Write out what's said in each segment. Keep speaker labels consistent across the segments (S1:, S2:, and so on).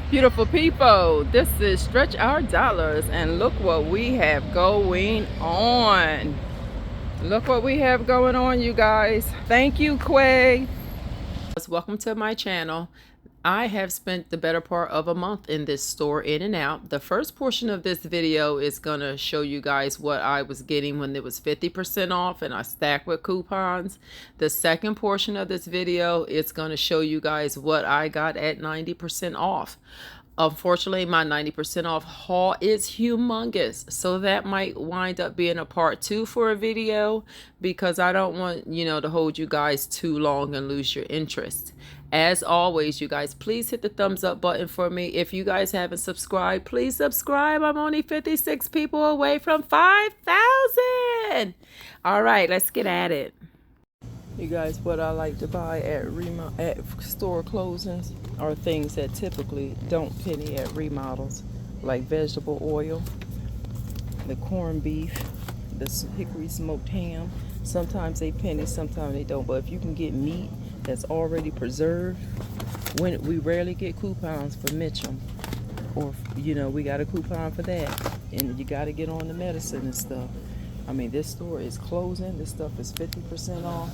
S1: Beautiful people, this is Stretch Our Dollars, and look what we have going on. Look what we have going on, you guys. Thank you, Quay. Welcome to my channel. I have spent the better part of a month in this store, in and out. The first portion of this video is going to show you guys what I was getting when it was 50% off and I stacked with coupons. The second portion of this video is going to show you guys what I got at 90% off. Unfortunately, my 90% off haul is humongous, so that might wind up being a part 2 for a video, because I don't want, to hold you guys too long and lose your interest. As always, you guys, please hit the thumbs up button for me. If you guys haven't subscribed, please subscribe. I'm only 56 people away from 5,000. All right, let's get at it. You guys, what I like to buy at store closings are things that typically don't penny at remodels, like vegetable oil, the corned beef, the hickory smoked ham. Sometimes they penny, sometimes they don't. But if you can get meat that's already preserved, when we rarely get coupons for Mitchum, or we got a coupon for that, and you got to get on the medicine and stuff. I mean, this store is closing. This stuff is 50% off.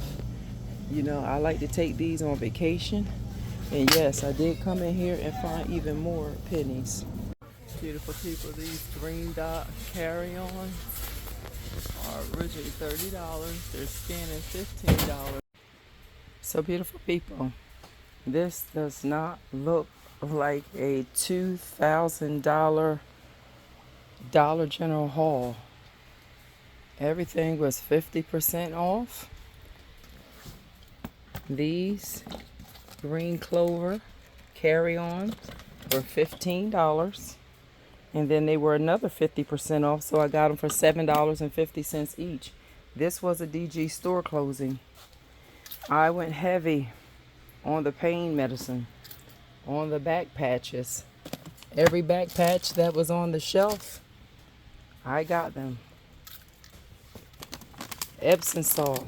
S1: I like to take these on vacation. And yes, I did come in here and find even more pennies. Beautiful people, these green dot carry-ons are originally $30. They're scanning $15. So beautiful people, this does not look like a $2,000 Dollar General haul. Everything was 50% off. These green clover carry-ons were $15, and then they were another 50% off, so I got them for $7.50 each. This was a DG store closing. I went heavy on the pain medicine, on the back patches. Every back patch that was on the shelf, I got them. Epsom salt,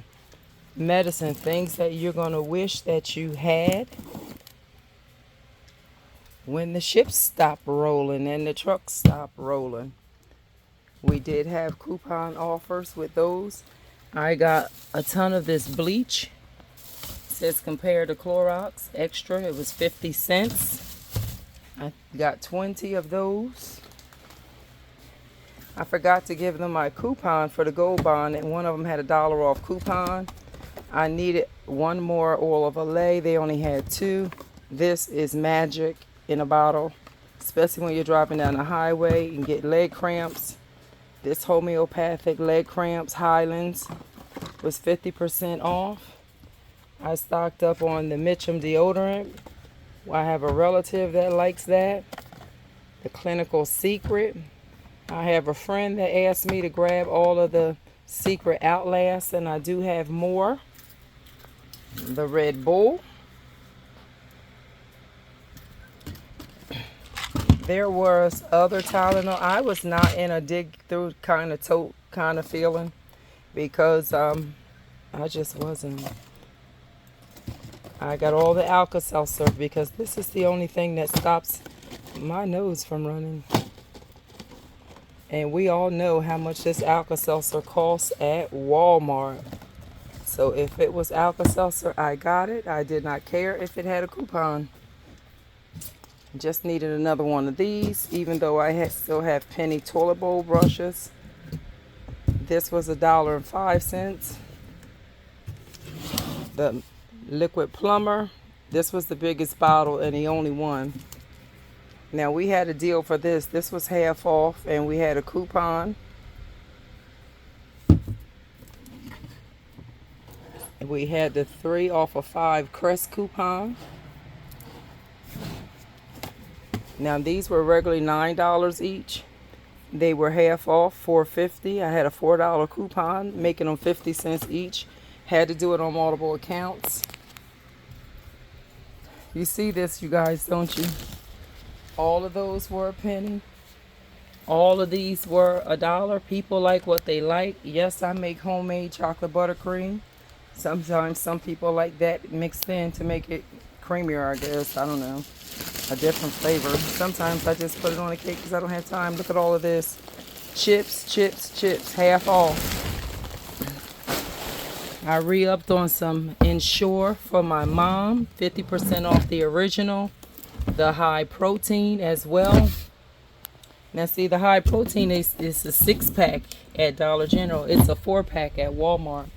S1: medicine, things that you're going to wish that you had when the ships stop rolling and the trucks stop rolling. We did have coupon offers with those. I got a ton of this bleach. It says compared to Clorox Extra, it was 50 cents. I got 20 of those. I forgot to give them my coupon for the Gold Bond, and one of them had $1 off coupon. I needed one more oil of Olay. They only had 2. This is magic in a bottle, especially when you're driving down the highway and get leg cramps. This homeopathic leg cramps, Highlands, was 50% off. I stocked up on the Mitchum deodorant. I have a relative that likes that. The Clinical Secret. I have a friend that asked me to grab all of the Secret Outlast, and I do have more. The Red Bull. There was other Tylenol. I was not in a dig through kind of feeling, because I just wasn't. I got all the Alka-Seltzer because this is the only thing that stops my nose from running. And we all know how much this Alka-Seltzer costs at Walmart. So if it was Alka-Seltzer, I got it. I did not care if it had a coupon. Just needed another one of these, even though I still have penny toilet bowl brushes. This was $1.05. The Liquid Plumber. This was the biggest bottle and the only one. Now we had a deal for this. This was half off, and we had a coupon. We had the 3 off of 5 Crest coupon. Now these were regularly $9 each. They were half off, $4.50. I had a $4 coupon, making them 50 cents each. Had to do it on multiple accounts. You see this, you guys, don't you? All of those were a penny. All of these were $1. People like what they like. Yes, I make homemade chocolate buttercream. Sometimes some people like that mixed in to make it creamier, I guess. I don't know. a different flavor. Sometimes I just put it on a cake because I don't have time. Look at all of this. Chips, chips, chips, half off. I re-upped on some Ensure for my mom, 50% off the original, the high protein as well. Now see, the high protein is a 6-pack at Dollar General. It's a 4-pack at Walmart.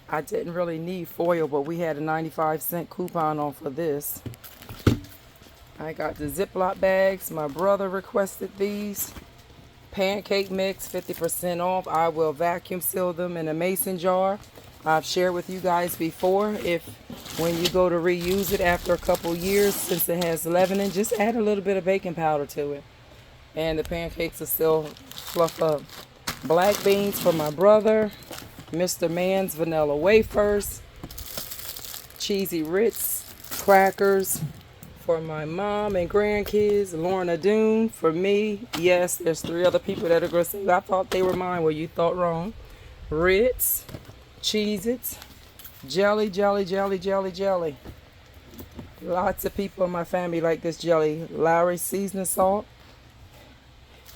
S1: I didn't really need foil, but we had a 95-cent coupon off of this. I got the Ziploc bags. My brother requested these. Pancake mix, 50% off. I will vacuum seal them in a mason jar. I've shared with you guys before, if when you go to reuse it after a couple years, since it has leavening, just add a little bit of baking powder to it. And the pancakes will still fluff up. Black beans for my brother. Mr. Man's vanilla wafers. Cheesy Ritz crackers for my mom and grandkids. Lorna Doone for me. Yes, there's 3 other people that are going to say, I thought they were mine. Well, you thought wrong. Ritz, Cheez-Its, jelly, jelly, jelly, jelly, jelly. Lots of people in my family like this jelly. Lawry's seasoning salt.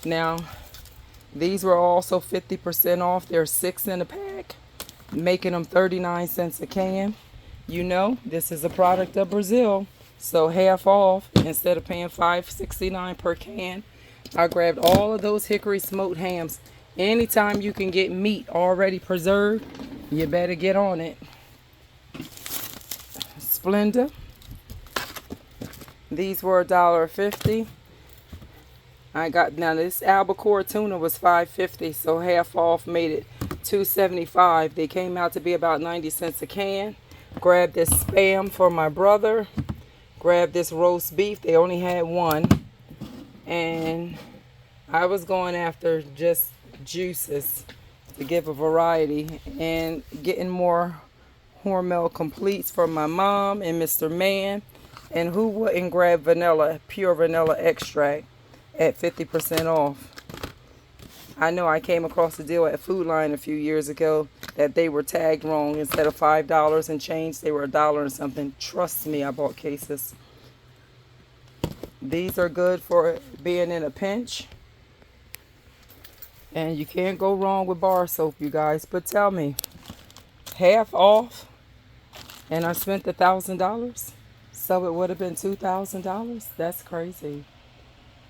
S1: Now, these were also 50% off. There's 6 in a pack, making them 39 cents a can. You know, this is a product of Brazil. So half off, instead of paying $5.69 per can. I grabbed all of those hickory smoked hams. Anytime you can get meat already preserved, you better get on it. Splenda. These were $1.50. I got, now this albacore tuna was $5.50, so half off made it $2.75. They came out to be about 90 cents a can. Grabbed this Spam for my brother. Grabbed this roast beef. They only had one. And I was going after just juices to give a variety. And getting more Hormel Completes for my mom and Mr. Man. And who wouldn't grab vanilla, pure vanilla extract at 50% off? I know I came across a deal at Food Line a few years ago that they were tagged wrong. Instead of $5 and change, they were $1 and something. Trust me, I bought cases. These are good for being in a pinch. And you can't go wrong with bar soap, you guys. But tell me, half off and I spent $1,000? So it would have been $2,000? That's crazy.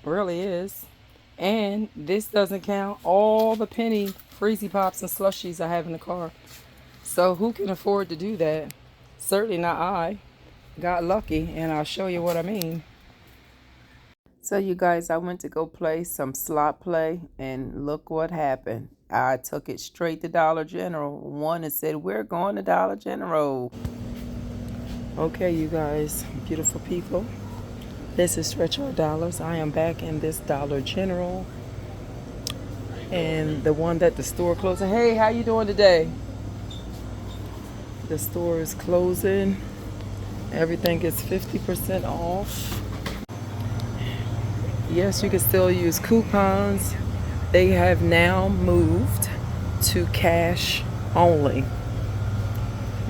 S1: Really is. And this doesn't count all the penny Freezy Pops and slushies I have in the car. So who can afford to do that? Certainly not I. Got lucky, and I'll show you what I mean. So you guys, I went to go play some slot play, and look what happened. I took it straight to Dollar General. One and said, we're going to Dollar General. Okay, you guys, beautiful people. This is Stretch Our Dollars. I am back in this Dollar General. And the one that the store closed. Hey, how you doing today? The store is closing. Everything is 50% off. Yes, you can still use coupons. They have now moved to cash only.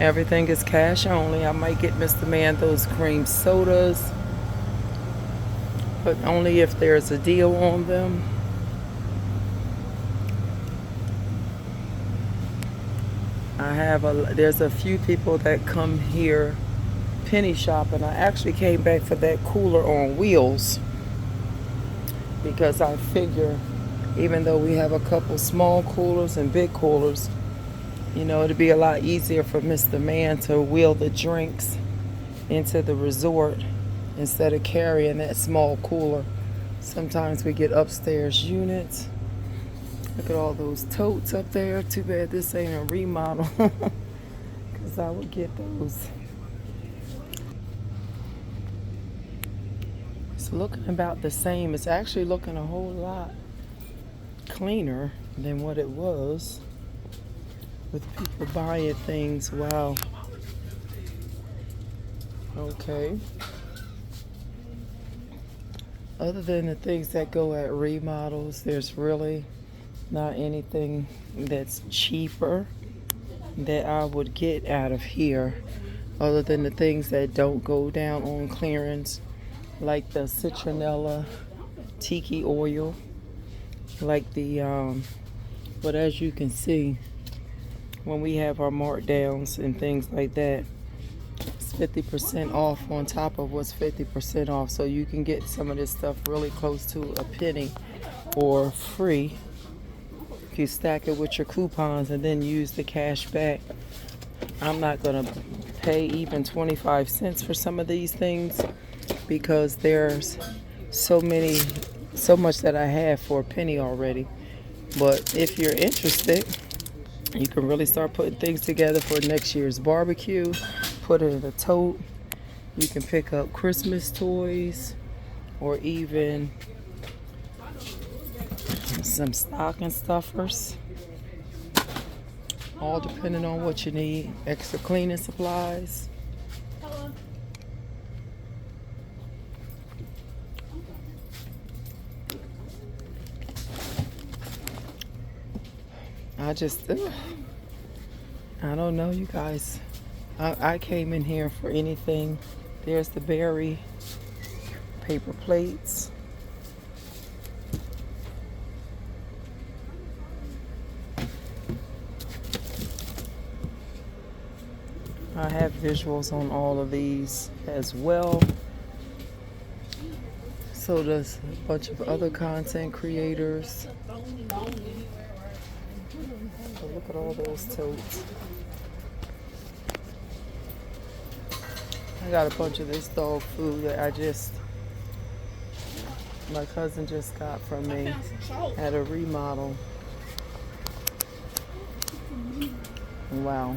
S1: Everything is cash only. I might get Mr. Man those cream sodas, but only if there's a deal on them. There's a few people that come here penny shopping. I actually came back for that cooler on wheels because I figure even though we have a couple small coolers and big coolers, you know, it'd be a lot easier for Mr. Man to wheel the drinks into the resort instead of carrying that small cooler. Sometimes we get upstairs units. Look at all those totes up there. Too bad this ain't a remodel because I would get those. It's looking about the same. It's actually looking a whole lot cleaner than what it was with people buying things. Wow. Okay. Other than the things that go at remodels, there's really not anything that's cheaper that I would get out of here other than the things that don't go down on clearance like the citronella tiki oil, like the but as you can see, when we have our markdowns and things like that, it's 50% off on top of what's 50% off. So you can get some of this stuff really close to a penny or free if you stack it with your coupons and then use the cash back. I'm not gonna pay even 25 cents for some of these things because there's so much that I have for a penny already. But if you're interested, you can really start putting things together for next year's barbecue. Put it in a tote. You can pick up Christmas toys or even some stocking stuffers, all depending on what you need. Extra cleaning supplies. I don't know, you guys. I came in here for anything. There's the berry paper plates. I have visuals on all of these as well. So does a bunch of other content creators. So look at all those totes. I got a bunch of this dog food that my cousin just got from me at a remodel. Wow.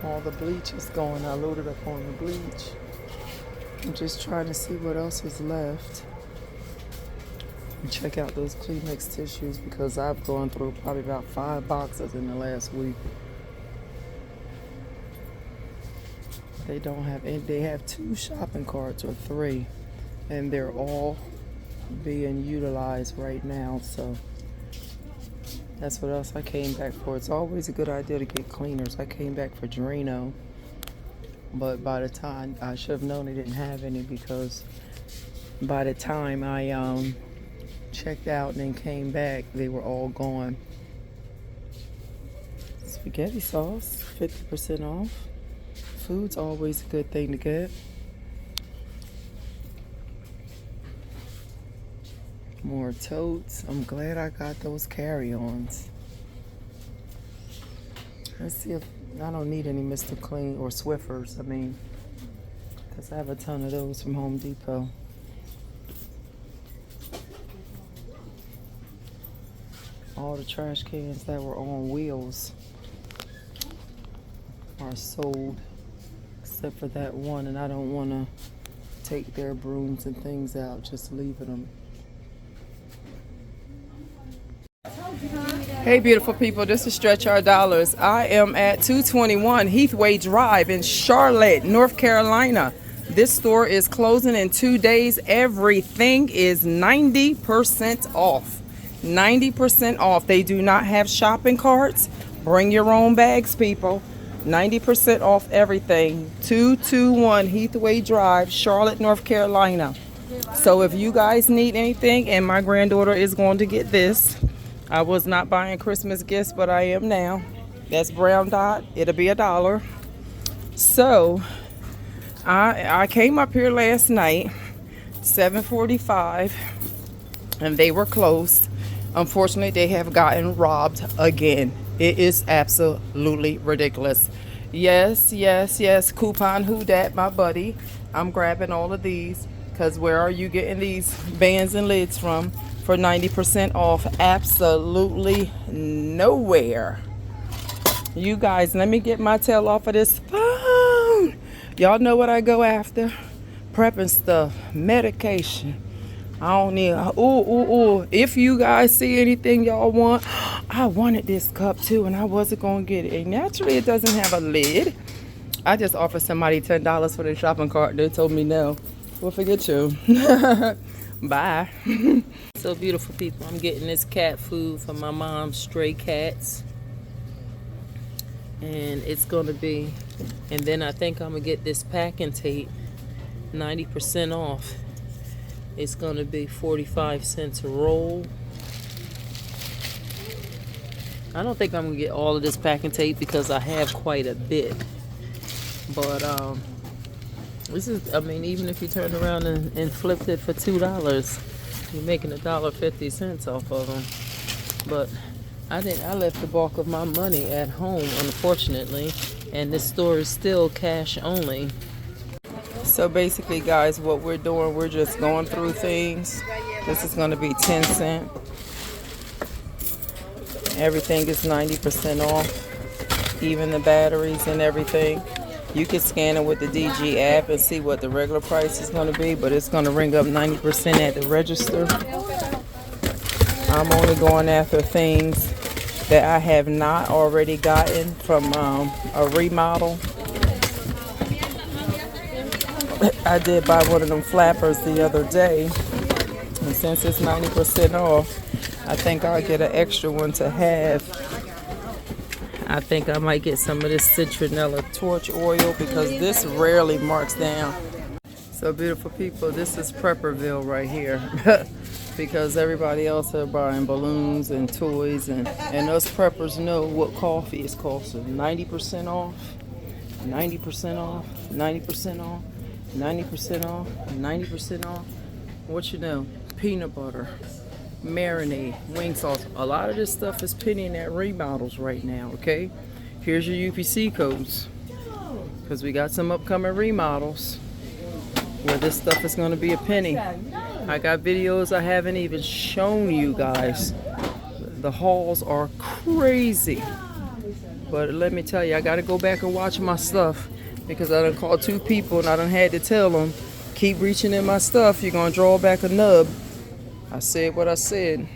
S1: All the bleach is gone. I loaded up on the bleach. I'm just trying to see what else is left. And check out those Kleenex tissues because I've gone through probably about 5 boxes in the last week. They don't have any, they have 2 shopping carts or 3, and they're all being utilized right now. So that's what else I came back for. It's always a good idea to get cleaners. I came back for Drano, but by the time I should have known they didn't have any, because by the time I checked out and then came back, they were all gone. Spaghetti sauce, 50% off. Food's always a good thing to get. More totes. I'm glad I got those carry-ons. Let's see if I don't need any Mr. Clean or Swiffers. Because I have a ton of those from Home Depot. All the trash cans that were on wheels are sold, except for that one, and I don't want to take their brooms and things out, just leaving them. Hey beautiful people, this is Stretch Our Dollars. I am at 221 Heathway Drive in Charlotte, North Carolina. This store is closing in 2 days. Everything is 90% off. 90% off. They do not have shopping carts. Bring your own bags, people. 90% off everything. 221 Heathway Drive, Charlotte, North Carolina. So if you guys need anything, and my granddaughter is going to get this. I was not buying Christmas gifts, but I am now. That's brown dot. It'll be $1. So I came up here last night, 7:45, and they were closed. Unfortunately, they have gotten robbed again. It is absolutely ridiculous. Yes, yes, yes. Coupon Who Dat, my buddy. I'm grabbing all of these because where are you getting these bands and lids from for 90% off? Absolutely nowhere. You guys, let me get my tail off of this phone. Y'all know what I go after? Prepping stuff, medication. I don't need, if you guys see anything y'all want, I wanted this cup too and I wasn't going to get it. And naturally, it doesn't have a lid. I just offered somebody $10 for their shopping cart. They told me no. We'll forget you. Bye. So beautiful people, I'm getting this cat food for my mom's stray cats. And it's going to be, and then I think I'm going to get this packing tape
S2: 90% off. It's gonna be 45 cents a roll. I don't think I'm gonna get all of this packing tape because I have quite a bit. But this is, I mean, even if you turn around and flipped it for $2, you're making $1.50 off of them. But I left the bulk of my money at home, unfortunately, and this store is still cash only. So basically, guys, what we're doing, we're just going through things. This is going to be 10 cents. Everything is 90% off, even the batteries and everything. You can scan it with the DG app and see what the regular price is going to be, but it's going to ring up 90% at the register. I'm only going after things that I have not already gotten from a remodel. I did buy one of them flappers the other day, and since it's 90% off, I think I'll get an extra one to have. I think I might get some of this citronella torch oil because this rarely marks down. So beautiful people, this is Prepperville right here. Because everybody else are buying balloons and toys, and us preppers know what coffee is costing. 90% off, 90% off, 90% off, 90% off, 90% off. What you know? Peanut butter, marinade, wing sauce. A lot of this stuff is pennying at remodels right now, okay? Here's your UPC codes, because we got some upcoming remodels where this stuff is going to be a penny. I got videos I haven't even shown you guys. The hauls are crazy. But let me tell you, I got to go back and watch my stuff because I done called 2 people and I done had to tell them, keep reaching in my stuff, you're going to draw back a nub. I said what I said.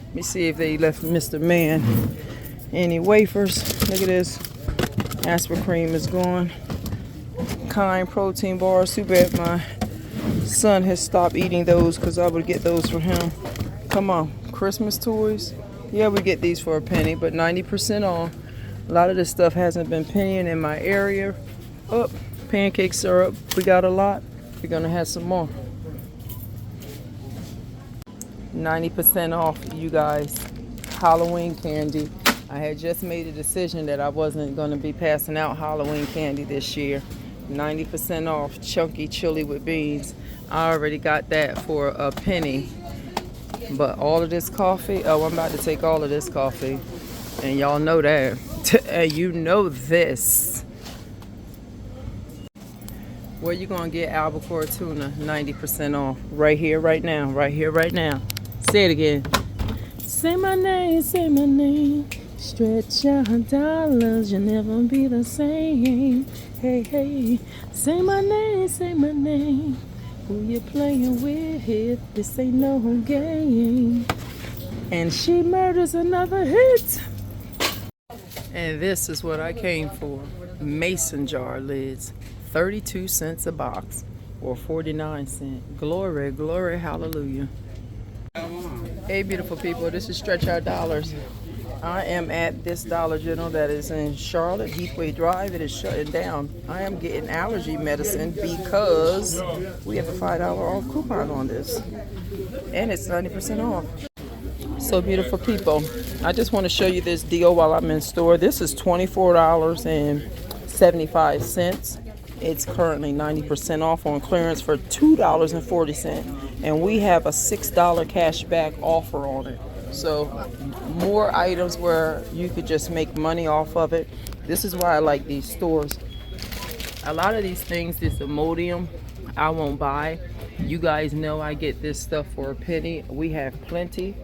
S2: Let me see if they left Mr. Man any wafers. Look at this. Aspirin cream is gone. Kind protein bars. Too bad my son has stopped eating those because I would get those for him. Come on. Christmas toys. Yeah, we get these for a penny, but 90% off. A lot of this stuff hasn't been pennying in my area. Oh, pancake syrup. We got a lot. We're going to have some more. 90% off, you guys. Halloween candy. I had just made a decision that I wasn't going to be passing out Halloween candy this year. 90% off chunky chili with beans. I already got that for a penny. But all of this coffee, oh, I'm about to take all of this coffee. And y'all know that. And you know this. Where you gonna get albacore tuna 90% off? Right here, right now. Right here, right now. Say it again. Say my name, say my name. Stretch out dollars, you'll never be the same. Hey, hey. Say my name, say my name. Who you playing with? This ain't no game. And she murders another hit. And this is what I came for. Mason jar lids. 32 cents a box, or 49 cents. Glory, glory, hallelujah. Hey beautiful people, this is Stretch Our Dollars. I am at this Dollar General that is in Charlotte, Heathway Drive. It is shutting down. I am getting allergy medicine because we have a $5 off coupon on this. And it's 90% off. So beautiful people, I just want to show you this deal while I'm in store. This is $24.75. It's currently 90% off on clearance for $2.40. And we have a $6 cash back offer on it. So more items where you could just make money off of it. This is why I like these stores. A lot of these things, this Imodium, I won't buy. You guys know I get this stuff for a penny. We have plenty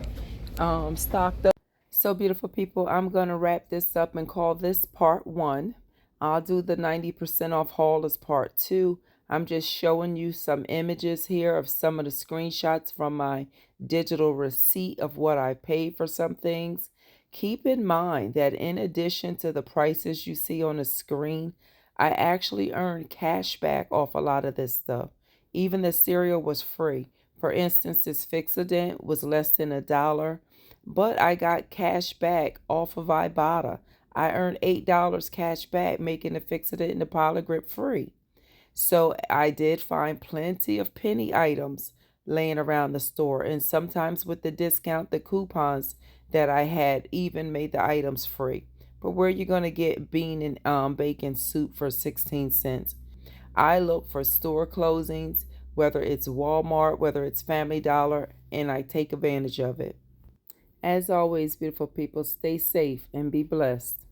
S2: stocked up. So beautiful people, I'm going to wrap this up and call this part 1. I'll do the 90% off haul as part 2. I'm just showing you some images here of some of the screenshots from my digital receipt of what I paid for some things. Keep in mind that in addition to the prices you see on the screen, I actually earned cash back off a lot of this stuff. Even the cereal was free. For instance, this Fixodent was less than $1, but I got cash back off of Ibotta. I earned $8 cash back, making the Fixodent and the Poligrip free. So I did find plenty of penny items laying around the store, and sometimes with the discount, the coupons that I had even made the items free. But where you going to get bean and bacon soup for 16 cents? I look for store closings, whether it's Walmart, whether it's Family Dollar, and I take advantage of it. As always, beautiful people, stay safe and be blessed.